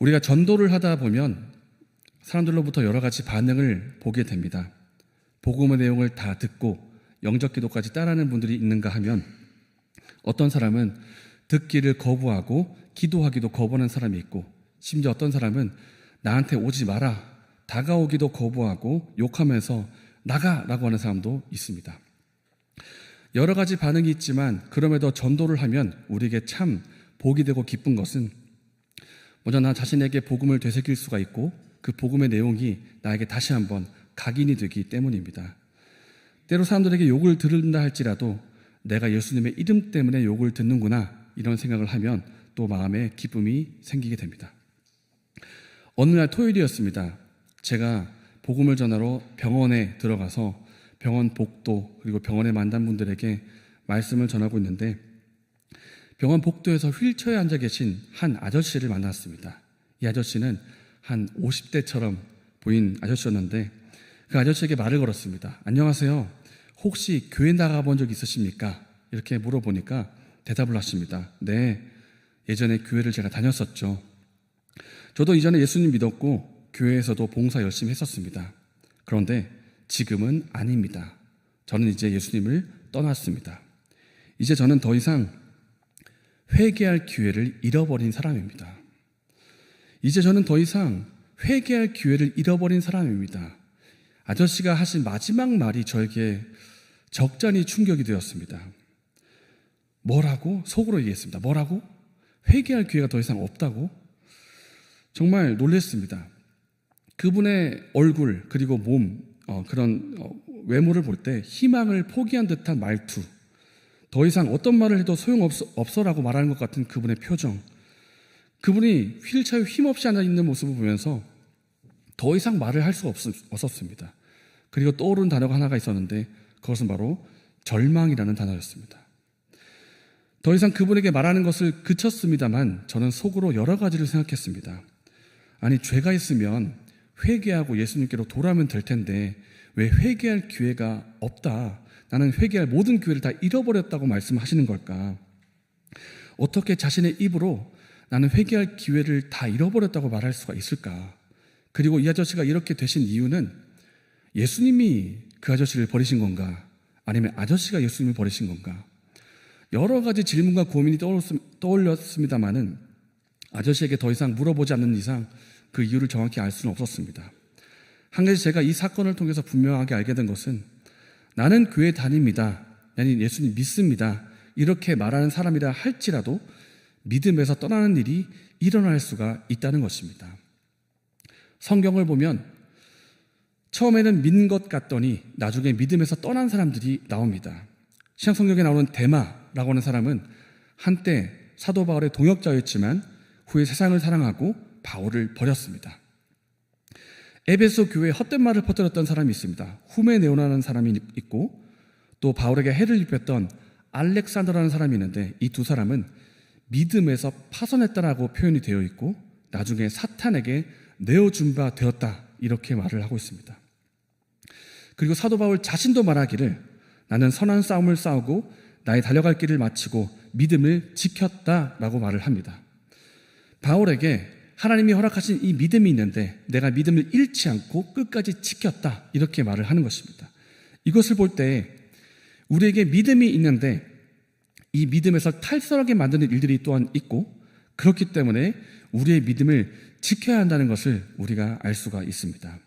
우리가 전도를 하다 보면 사람들로부터 여러 가지 반응을 보게 됩니다. 복음의 내용을 다 듣고 영접 기도까지 따르는 분들이 있는가 하면 어떤 사람은 듣기를 거부하고 기도하기도 거부하는 사람이 있고, 심지어 어떤 사람은 나한테 오지 마라, 다가오기도 거부하고 욕하면서 나가라고 하는 사람도 있습니다. 여러 가지 반응이 있지만 그럼에도 전도를 하면 우리에게 참 복이 되고 기쁜 것은 먼저 나 자신에게 복음을 되새길 수가 있고 그 복음의 내용이 나에게 다시 한번 각인이 되기 때문입니다. 때로 사람들에게 욕을 들은다 할지라도 내가 예수님의 이름 때문에 욕을 듣는구나, 이런 생각을 하면 또 마음에 기쁨이 생기게 됩니다. 어느 날 토요일이었습니다. 제가 복음을 전하러 병원에 들어가서 병원 복도 그리고 병원에 만난 분들에게 말씀을 전하고 있는데, 병원 복도에서 휠체어에 앉아 계신 한 아저씨를 만났습니다. 이 아저씨는 한 50대처럼 보인 아저씨였는데 그 아저씨에게 말을 걸었습니다. 안녕하세요. 혹시 교회 나가본 적 있으십니까? 이렇게 물어보니까 대답을 하십니다. 네, 예전에 교회를 제가 다녔었죠. 저도 이전에 예수님 믿었고 교회에서도 봉사 열심히 했었습니다. 그런데 지금은 아닙니다. 저는 이제 예수님을 떠났습니다. 이제 저는 더 이상 회개할 기회를 잃어버린 사람입니다. 이제 저는 더 이상 회개할 기회를 잃어버린 사람입니다. 아저씨가 하신 마지막 말이 저에게 적잖이 충격이 되었습니다. 뭐라고? 속으로 얘기했습니다. 뭐라고? 회개할 기회가 더 이상 없다고? 정말 놀랐습니다. 그분의 얼굴 그리고 몸, 그런 외모를 볼 때 희망을 포기한 듯한 말투, 더 이상 어떤 말을 해도 소용없어라고 말하는 것 같은 그분의 표정, 그분이 휠체어에 힘없이 앉아있는 모습을 보면서 더 이상 말을 할 수가 없었습니다. 그리고 떠오른 단어가 하나가 있었는데 그것은 바로 절망이라는 단어였습니다. 더 이상 그분에게 말하는 것을 그쳤습니다만 저는 속으로 여러 가지를 생각했습니다. 아니, 죄가 있으면 회개하고 예수님께로 돌아오면 될 텐데 왜 회개할 기회가 없다, 나는 회개할 모든 기회를 다 잃어버렸다고 말씀하시는 걸까? 어떻게 자신의 입으로 나는 회개할 기회를 다 잃어버렸다고 말할 수가 있을까? 그리고 이 아저씨가 이렇게 되신 이유는 예수님이 그 아저씨를 버리신 건가? 아니면 아저씨가 예수님을 버리신 건가? 여러 가지 질문과 고민이 떠올렸습니다마는 아저씨에게 더 이상 물어보지 않는 이상 그 이유를 정확히 알 수는 없었습니다. 한 가지 제가 이 사건을 통해서 분명하게 알게 된 것은 나는 교회 다닙니다, 나는 예수님 믿습니다, 이렇게 말하는 사람이라 할지라도 믿음에서 떠나는 일이 일어날 수가 있다는 것입니다. 성경을 보면 처음에는 믿는 것 같더니 나중에 믿음에서 떠난 사람들이 나옵니다. 신약성경에 나오는 데마라고 하는 사람은 한때 사도 바울의 동역자였지만 후에 세상을 사랑하고 바울을 버렸습니다. 에베소 교회에 헛된 말을 퍼뜨렸던 사람이 있습니다. 후메네오라는 사람이 있고 또 바울에게 해를 입혔던 알렉산더라는 사람이 있는데 이 두 사람은 믿음에서 파손했다라고 표현이 되어 있고 나중에 사탄에게 내어준 바 되었다, 이렇게 말을 하고 있습니다. 그리고 사도 바울 자신도 말하기를 나는 선한 싸움을 싸우고 나의 달려갈 길을 마치고 믿음을 지켰다라고 말을 합니다. 바울에게 하나님이 허락하신 이 믿음이 있는데 내가 믿음을 잃지 않고 끝까지 지켰다, 이렇게 말을 하는 것입니다. 이것을 볼 때 우리에게 믿음이 있는데 이 믿음에서 탈선하게 만드는 일들이 또한 있고, 그렇기 때문에 우리의 믿음을 지켜야 한다는 것을 우리가 알 수가 있습니다.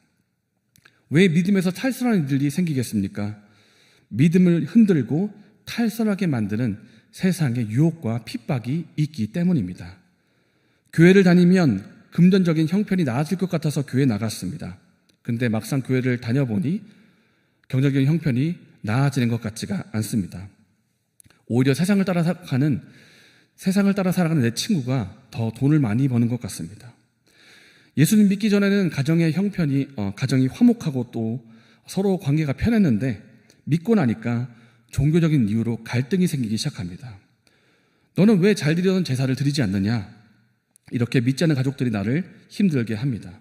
왜 믿음에서 탈선하는 일들이 생기겠습니까? 믿음을 흔들고 탈선하게 만드는 세상의 유혹과 핍박이 있기 때문입니다. 교회를 다니면 금전적인 형편이 나아질 것 같아서 교회에 나갔습니다. 근데 막상 교회를 다녀보니 경제적인 형편이 나아지는 것 같지가 않습니다. 오히려 세상을 따라 살아가는 내 친구가 더 돈을 많이 버는 것 같습니다. 예수님 믿기 전에는 가정의 가정이 화목하고 또 서로 관계가 편했는데 믿고 나니까 종교적인 이유로 갈등이 생기기 시작합니다. 너는 왜 잘 드리던 제사를 드리지 않느냐? 이렇게 믿지 않는 가족들이 나를 힘들게 합니다.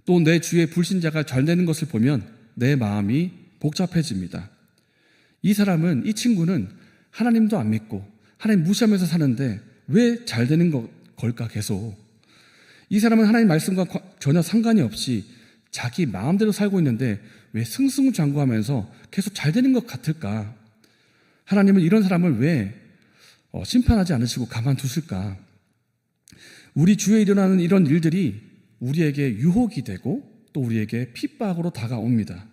또 내 주위의 불신자가 잘 되는 것을 보면 내 마음이 복잡해집니다. 이 친구는 하나님도 안 믿고 하나님 무시하면서 사는데 왜 잘 되는 걸까 계속? 이 사람은 하나님 말씀과 전혀 상관이 없이 자기 마음대로 살고 있는데 왜 승승장구하면서 계속 잘 되는 것 같을까? 하나님은 이런 사람을 왜 심판하지 않으시고 가만두실까? 우리 주위에 일어나는 이런 일들이 우리에게 유혹이 되고 또 우리에게 핍박으로 다가옵니다.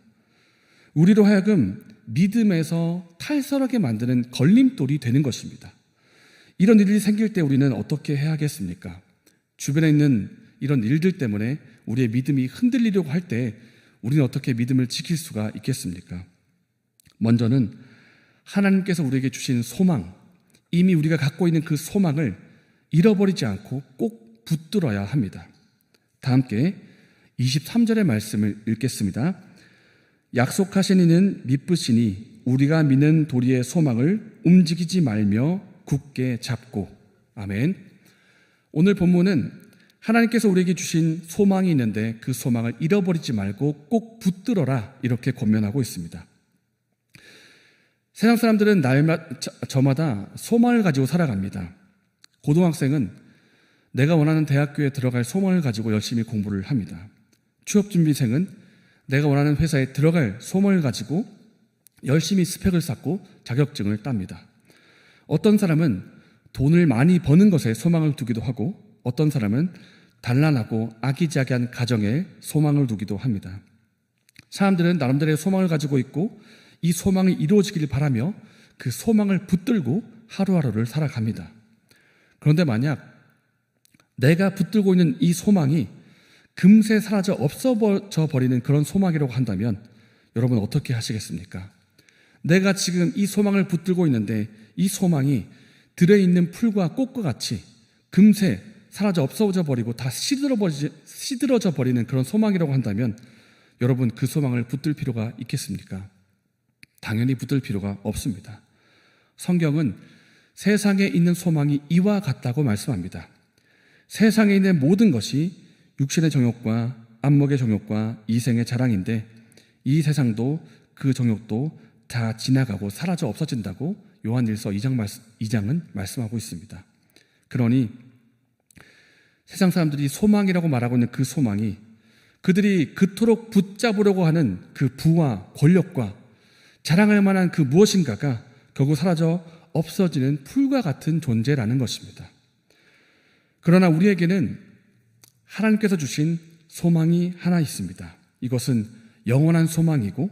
우리로 하여금 믿음에서 탈선하게 만드는 걸림돌이 되는 것입니다. 이런 일이 생길 때 우리는 어떻게 해야 하겠습니까? 주변에 있는 이런 일들 때문에 우리의 믿음이 흔들리려고 할 때 우리는 어떻게 믿음을 지킬 수가 있겠습니까? 먼저는 하나님께서 우리에게 주신 소망, 이미 우리가 갖고 있는 그 소망을 잃어버리지 않고 꼭 붙들어야 합니다. 다 함께 23절의 말씀을 읽겠습니다. 약속하신 이는 미쁘시니 우리가 믿는 도리의 소망을 움직이지 말며 굳게 잡고. 아멘. 오늘 본문은 하나님께서 우리에게 주신 소망이 있는데 그 소망을 잃어버리지 말고 꼭 붙들어라, 이렇게 권면하고 있습니다. 세상 사람들은 저마다 소망을 가지고 살아갑니다. 고등학생은 내가 원하는 대학교에 들어갈 소망을 가지고 열심히 공부를 합니다. 취업준비생은 내가 원하는 회사에 들어갈 소망을 가지고 열심히 스펙을 쌓고 자격증을 땁니다. 어떤 사람은 돈을 많이 버는 것에 소망을 두기도 하고 어떤 사람은 단란하고 아기자기한 가정에 소망을 두기도 합니다. 사람들은 나름대로의 소망을 가지고 있고 이 소망이 이루어지길 바라며 그 소망을 붙들고 하루하루를 살아갑니다. 그런데 만약 내가 붙들고 있는 이 소망이 금세 사라져 없어져 버리는 그런 소망이라고 한다면 여러분 어떻게 하시겠습니까? 내가 지금 이 소망을 붙들고 있는데 이 소망이 들에 있는 풀과 꽃과 같이 금세 사라져 없어져 버리고 다 시들어져 버리는 그런 소망이라고 한다면 여러분 그 소망을 붙들 필요가 있겠습니까? 당연히 붙들 필요가 없습니다. 성경은 세상에 있는 소망이 이와 같다고 말씀합니다. 세상에 있는 모든 것이 육신의 정욕과 안목의 정욕과 이생의 자랑인데 이 세상도 그 정욕도 다 지나가고 사라져 없어진다고 요한일서 2장은 말씀하고 있습니다. 그러니 세상 사람들이 소망이라고 말하고 있는 그 소망이 그들이 그토록 붙잡으려고 하는 그 부와 권력과 자랑할 만한 그 무엇인가가 결국 사라져 없어지는 풀과 같은 존재라는 것입니다. 그러나 우리에게는 하나님께서 주신 소망이 하나 있습니다. 이것은 영원한 소망이고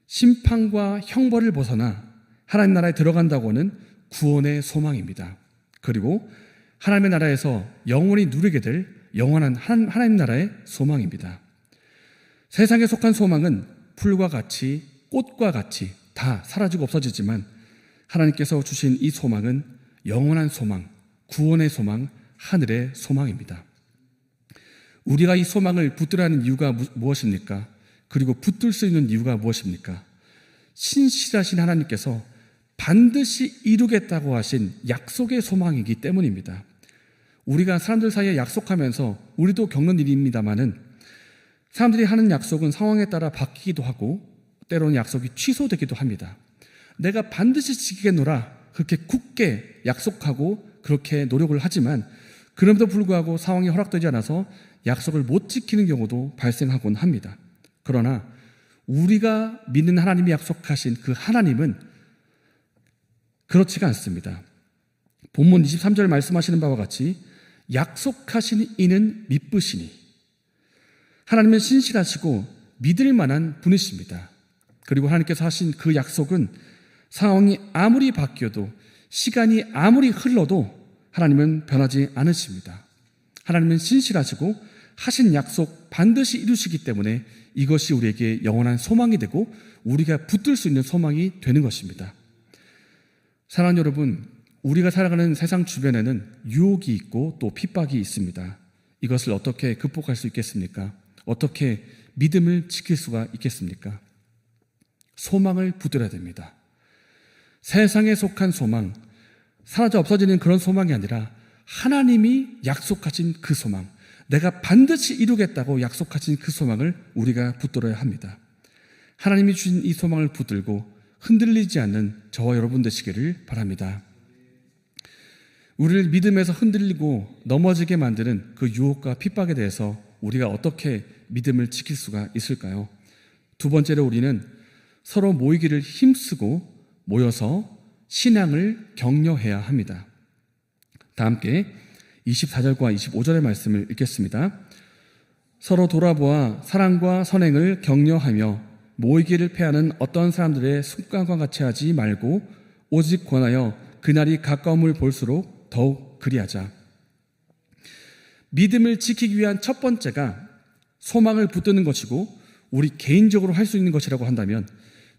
심판과 형벌을 벗어나 하나님 나라에 들어간다고 하는 구원의 소망입니다. 그리고 하나님의 나라에서 영원히 누리게 될 영원한 하나님 나라의 소망입니다. 세상에 속한 소망은 풀과 같이 꽃과 같이 다 사라지고 없어지지만 하나님께서 주신 이 소망은 영원한 소망, 구원의 소망, 하늘의 소망입니다. 우리가 이 소망을 붙들어야 하는 이유가 무엇입니까? 그리고 붙들 수 있는 이유가 무엇입니까? 신실하신 하나님께서 반드시 이루겠다고 하신 약속의 소망이기 때문입니다. 우리가 사람들 사이에 약속하면서 우리도 겪는 일입니다만은 사람들이 하는 약속은 상황에 따라 바뀌기도 하고 때로는 약속이 취소되기도 합니다. 내가 반드시 지키겠노라 그렇게 굳게 약속하고 그렇게 노력을 하지만 그럼에도 불구하고 상황이 허락되지 않아서 약속을 못 지키는 경우도 발생하곤 합니다. 그러나 우리가 믿는 하나님이 약속하신 그 하나님은 그렇지가 않습니다. 본문 23절 말씀하시는 바와 같이 약속하신 이는 미쁘시니 하나님은 신실하시고 믿을 만한 분이십니다. 그리고 하나님께서 하신 그 약속은 상황이 아무리 바뀌어도 시간이 아무리 흘러도 하나님은 변하지 않으십니다. 하나님은 신실하시고 하신 약속 반드시 이루시기 때문에 이것이 우리에게 영원한 소망이 되고 우리가 붙들 수 있는 소망이 되는 것입니다. 사랑하는 여러분, 우리가 살아가는 세상 주변에는 유혹이 있고 또 핍박이 있습니다. 이것을 어떻게 극복할 수 있겠습니까? 어떻게 믿음을 지킬 수가 있겠습니까? 소망을 붙들어야 됩니다. 세상에 속한 소망, 사라져 없어지는 그런 소망이 아니라 하나님이 약속하신 그 소망, 내가 반드시 이루겠다고 약속하신 그 소망을 우리가 붙들어야 합니다. 하나님이 주신 이 소망을 붙들고 흔들리지 않는 저와 여러분 되시기를 바랍니다. 우리를 믿음에서 흔들리고 넘어지게 만드는 그 유혹과 핍박에 대해서 우리가 어떻게 믿음을 지킬 수가 있을까요? 두 번째로 우리는 서로 모이기를 힘쓰고 모여서 신앙을 격려해야 합니다. 다 함께 24절과 25절의 말씀을 읽겠습니다. 서로 돌아보아 사랑과 선행을 격려하며 모이기를 패하는 어떤 사람들의 습관과 같이 하지 말고 오직 권하여 그날이 가까움을 볼수록 더욱 그리하자. 믿음을 지키기 위한 첫 번째가 소망을 붙드는 것이고 우리 개인적으로 할 수 있는 것이라고 한다면,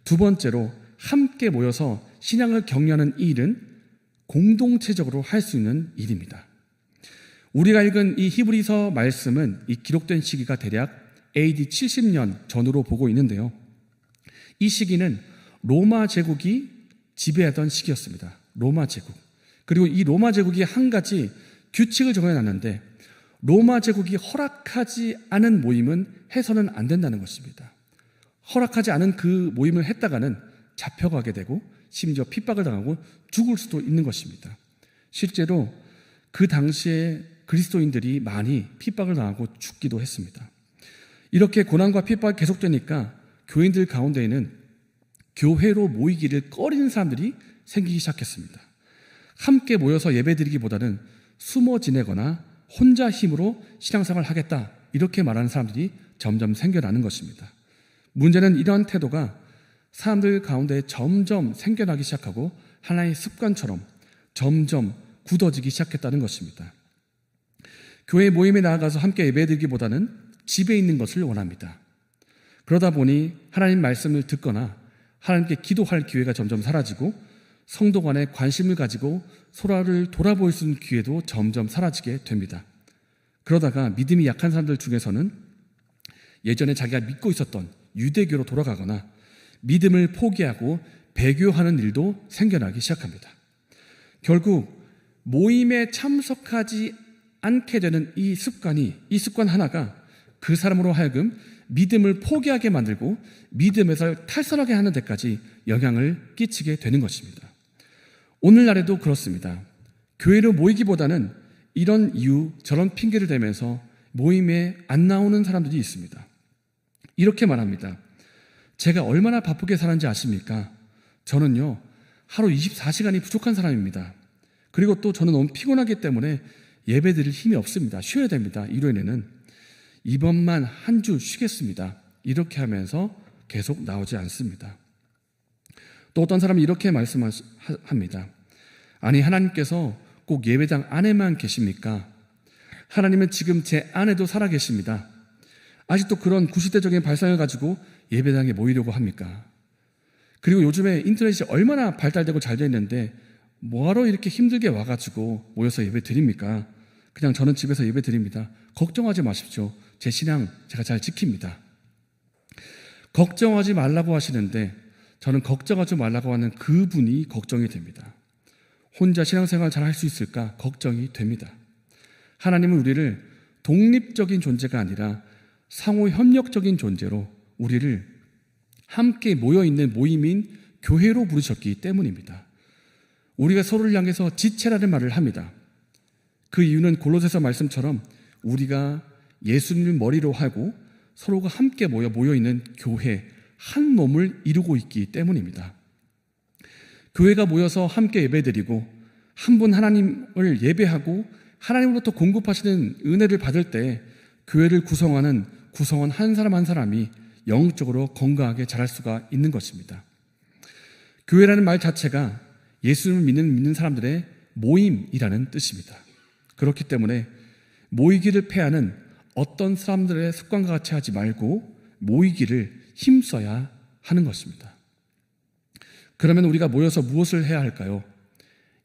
두 번째로 함께 모여서 신앙을 격려하는 이 일은 공동체적으로 할 수 있는 일입니다. 우리가 읽은 이 히브리서 말씀은 이 기록된 시기가 대략 AD 70년 전으로 보고 있는데요. 이 시기는 로마 제국이 지배하던 시기였습니다. 로마 제국. 그리고 이 로마 제국이 한 가지 규칙을 정해놨는데, 로마 제국이 허락하지 않은 모임은 해서는 안 된다는 것입니다. 허락하지 않은 그 모임을 했다가는 잡혀가게 되고 심지어 핍박을 당하고 죽을 수도 있는 것입니다. 실제로 그 당시에 그리스도인들이 많이 핍박을 당하고 죽기도 했습니다. 이렇게 고난과 핍박이 계속되니까 교인들 가운데에는 교회로 모이기를 꺼리는 사람들이 생기기 시작했습니다. 함께 모여서 예배드리기보다는 숨어 지내거나 혼자 힘으로 신앙생활을 하겠다, 이렇게 말하는 사람들이 점점 생겨나는 것입니다. 문제는 이러한 태도가 사람들 가운데 점점 생겨나기 시작하고 하나의 습관처럼 점점 굳어지기 시작했다는 것입니다. 교회 모임에 나아가서 함께 예배드리기보다는 집에 있는 것을 원합니다. 그러다 보니 하나님 말씀을 듣거나 하나님께 기도할 기회가 점점 사라지고 성도 간에 관심을 가지고 서로를 돌아볼 수 있는 기회도 점점 사라지게 됩니다. 그러다가 믿음이 약한 사람들 중에서는 예전에 자기가 믿고 있었던 유대교로 돌아가거나 믿음을 포기하고 배교하는 일도 생겨나기 시작합니다. 결국 모임에 참석하지 않게 되는 이 습관 하나가 그 사람으로 하여금 믿음을 포기하게 만들고 믿음에서 탈선하게 하는 데까지 영향을 끼치게 되는 것입니다. 오늘날에도 그렇습니다. 교회로 모이기보다는 이런 이유 저런 핑계를 대면서 모임에 안 나오는 사람들이 있습니다. 이렇게 말합니다. 제가 얼마나 바쁘게 사는지 아십니까? 저는요, 하루 24시간이 부족한 사람입니다. 그리고 또 저는 너무 피곤하기 때문에 예배 드릴 힘이 없습니다. 쉬어야 됩니다. 일요일에는 이번만 한 주 쉬겠습니다. 이렇게 하면서 계속 나오지 않습니다. 또 어떤 사람이 이렇게 말씀합니다. 아니, 하나님께서 꼭 예배당 안에만 계십니까? 하나님은 지금 제 안에도 살아 계십니다. 아직도 그런 구시대적인 발상을 가지고 예배당에 모이려고 합니까? 그리고 요즘에 인터넷이 얼마나 발달되고 잘 되어 있는데 뭐하러 이렇게 힘들게 와가지고 모여서 예배 드립니까? 그냥 저는 집에서 예배 드립니다. 걱정하지 마십시오. 제 신앙 제가 잘 지킵니다. 걱정하지 말라고 하시는데 저는 걱정하지 말라고 하는 그분이 걱정이 됩니다. 혼자 신앙생활 잘 할 수 있을까 걱정이 됩니다. 하나님은 우리를 독립적인 존재가 아니라 상호 협력적인 존재로 우리를 함께 모여있는 모임인 교회로 부르셨기 때문입니다. 우리가 서로를 향해서 지체라는 말을 합니다. 그 이유는 골로새서 말씀처럼 우리가 예수님을 머리로 하고 서로가 함께 모여있는 교회 한 몸을 이루고 있기 때문입니다. 교회가 모여서 함께 예배드리고 한 분 하나님을 예배하고 하나님으로부터 공급하시는 은혜를 받을 때 교회를 구성하는 구성원 한 사람 한 사람이 영적으로 건강하게 자랄 수가 있는 것입니다. 교회라는 말 자체가 예수님을 믿는 사람들의 모임이라는 뜻입니다. 그렇기 때문에 모이기를 패하는 어떤 사람들의 습관과 같이 하지 말고 모이기를 힘써야 하는 것입니다. 그러면 우리가 모여서 무엇을 해야 할까요?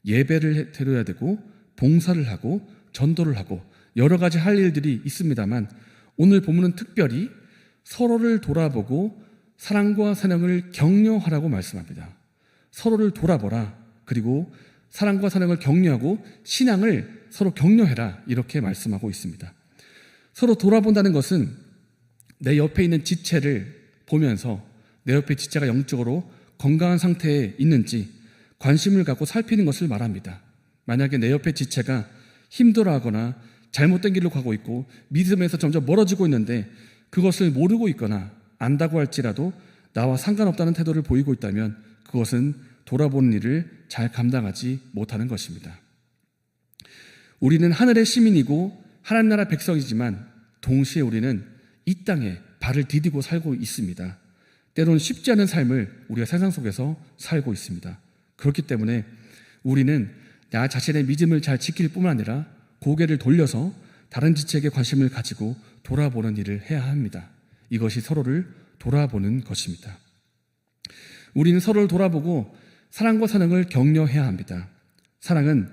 예배를 드려야 되고 봉사를 하고 전도를 하고 여러 가지 할 일들이 있습니다만 오늘 본문은 특별히 서로를 돌아보고 사랑과 사랑을 격려하라고 말씀합니다. 서로를 돌아보라. 그리고 사랑과 사랑을 격려하고 신앙을 서로 격려해라. 이렇게 말씀하고 있습니다. 서로 돌아본다는 것은 내 옆에 있는 지체를 보면서 내 옆에 지체가 영적으로 건강한 상태에 있는지 관심을 갖고 살피는 것을 말합니다. 만약에 내 옆에 지체가 힘들어하거나 잘못된 길로 가고 있고 믿음에서 점점 멀어지고 있는데 그것을 모르고 있거나 안다고 할지라도 나와 상관없다는 태도를 보이고 있다면 그것은 돌아보는 일을 잘 감당하지 못하는 것입니다. 우리는 하늘의 시민이고 하나님 나라 백성이지만 동시에 우리는 이 땅에 발을 디디고 살고 있습니다. 때로는 쉽지 않은 삶을 우리가 세상 속에서 살고 있습니다. 그렇기 때문에 우리는 나 자신의 믿음을 잘 지킬 뿐만 아니라 고개를 돌려서 다른 지체에게 관심을 가지고 돌아보는 일을 해야 합니다. 이것이 서로를 돌아보는 것입니다. 우리는 서로를 돌아보고 사랑과 선행을 격려해야 합니다. 사랑은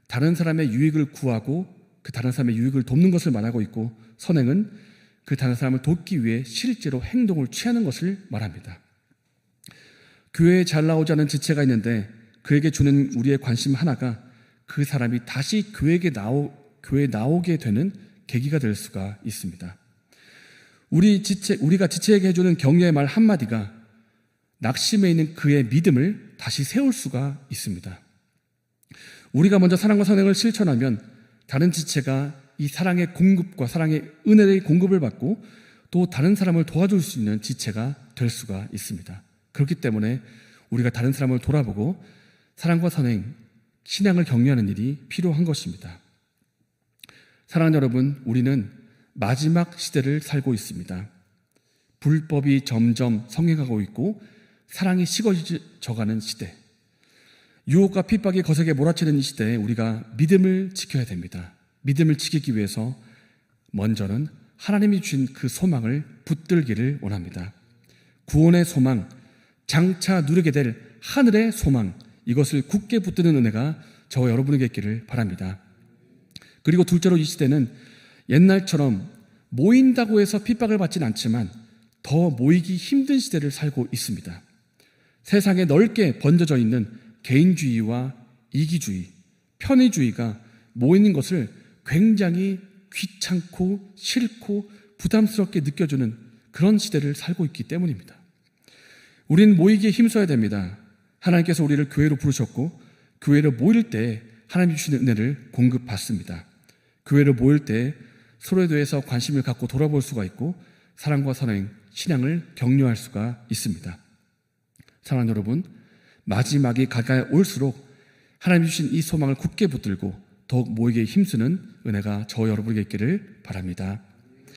다른 사람의 유익을 구하고 그 다른 사람의 유익을 돕는 것을 말하고 있고, 선행은 그 다른 사람을 돕기 위해 실제로 행동을 취하는 것을 말합니다. 교회에 잘 나오지 않은 지체가 있는데 그에게 주는 우리의 관심 하나가 그 사람이 다시 교회에 나오게 되는 계기가 될 수가 있습니다. 우리가 지체에게 해주는 격려의 말 한마디가 낙심해 있는 그의 믿음을 다시 세울 수가 있습니다. 우리가 먼저 사랑과 선행을 실천하면 다른 지체가 이 사랑의 공급과 사랑의 은혜의 공급을 받고 또 다른 사람을 도와줄 수 있는 지체가 될 수가 있습니다. 그렇기 때문에 우리가 다른 사람을 돌아보고 사랑과 선행, 신앙을 격려하는 일이 필요한 것입니다. 사랑하는 여러분, 우리는 마지막 시대를 살고 있습니다. 불법이 점점 성행하고 있고 사랑이 식어져가는 시대, 유혹과 핍박이 거세게 몰아치는 이 시대에 우리가 믿음을 지켜야 됩니다. 믿음을 지키기 위해서 먼저는 하나님이 주신 그 소망을 붙들기를 원합니다. 구원의 소망, 장차 누리게 될 하늘의 소망, 이것을 굳게 붙드는 은혜가 저와 여러분에게 있기를 바랍니다. 그리고 둘째로 이 시대는 옛날처럼 모인다고 해서 핍박을 받지는 않지만 더 모이기 힘든 시대를 살고 있습니다. 세상에 넓게 번져져 있는 개인주의와 이기주의, 편의주의가 모이는 것을 굉장히 귀찮고 싫고 부담스럽게 느껴지는 그런 시대를 살고 있기 때문입니다. 우리는 모이기에 힘써야 됩니다. 하나님께서 우리를 교회로 부르셨고 교회로 모일 때 하나님이 주시는 은혜를 공급받습니다. 교회로 모일 때 서로에 대해서 관심을 갖고 돌아볼 수가 있고 사랑과 선행, 신앙을 격려할 수가 있습니다. 사랑하는 여러분, 마지막이 가까이 올수록 하나님이 주신 이 소망을 굳게 붙들고 더욱 모이기에 힘쓰는 은혜가 저와 여러분에게 있기를 바랍니다.